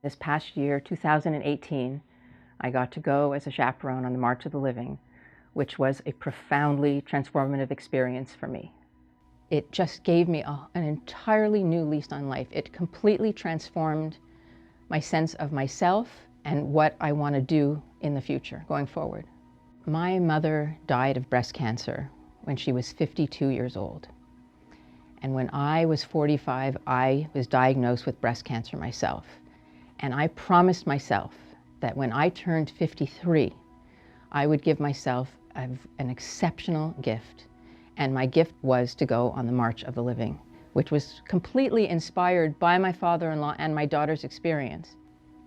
This past year, 2018, I got to go as a chaperone on the March of the Living, which was a profoundly transformative experience for me. It just gave me an entirely new lease on life. It completely transformed my sense of myself and what I want to do in the future going forward. My mother died of breast cancer when she was 52 years old. And when I was 45, I was diagnosed with breast cancer myself. And I promised myself that when I turned 53, I would give myself an exceptional gift. And my gift was to go on the March of the Living, which was completely inspired by my father-in-law and my daughter's experience.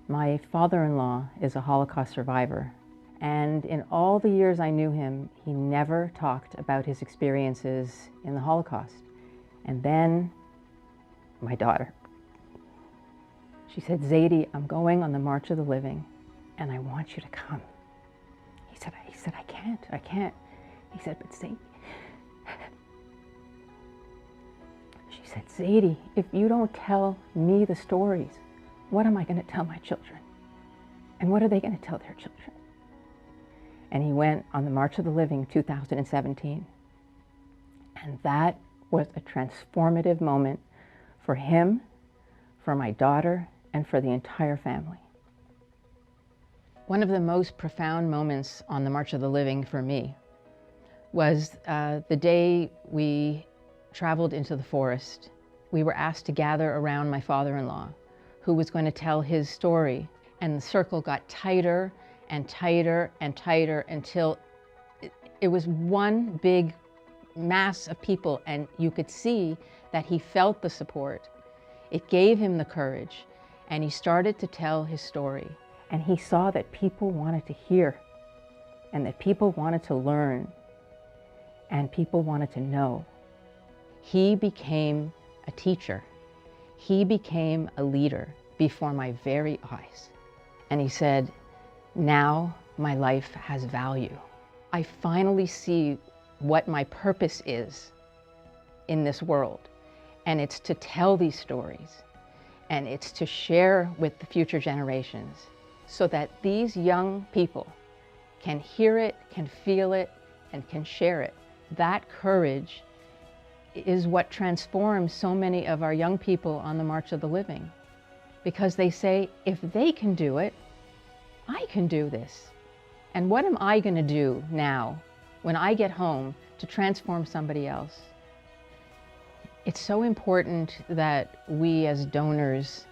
My father-in-law is a Holocaust survivor. And in all the years I knew him, he never talked about his experiences in the Holocaust. And then my daughter, she said, "Zadie, I'm going on the March of the Living and I want you to come." He said, I can't. He said, "But Zadie," she said, "Zadie, if you don't tell me the stories, what am I going to tell my children? And what are they going to tell their children?" And he went on the March of the Living 2017. And that was a transformative moment for him, for my daughter, and for the entire family. One of the most profound moments on the March of the Living for me was the day we traveled into the forest. We were asked to gather around my father-in-law, who was going to tell his story. And the circle got tighter and tighter and tighter until it was one big mass of people, and you could see that he felt the support. It gave him the courage, and he started to tell his story. And he saw that people wanted to hear, and that people wanted to learn, and people wanted to know. He became a teacher. He became a leader before my very eyes. And he said, "Now my life has value. I finally see what my purpose is in this world. And it's to tell these stories. And it's to share with the future generations so that these young people can hear it, can feel it, and can share it." That courage is what transforms so many of our young people on the March of the Living. Because they say, if they can do it, I can do this. And what am I going to do now when I get home to transform somebody else? It's so important that we as donors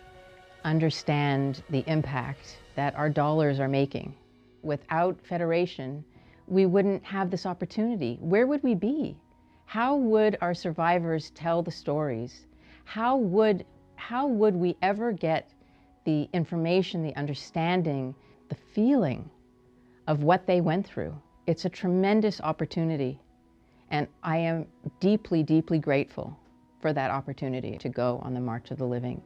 understand the impact that our dollars are making. Without Federation, we wouldn't have this opportunity. Where would we be? How would our survivors tell the stories? How would we ever get the information, the understanding, the feeling of what they went through? It's a tremendous opportunity. And I am deeply, deeply grateful for that opportunity to go on the March of the Living.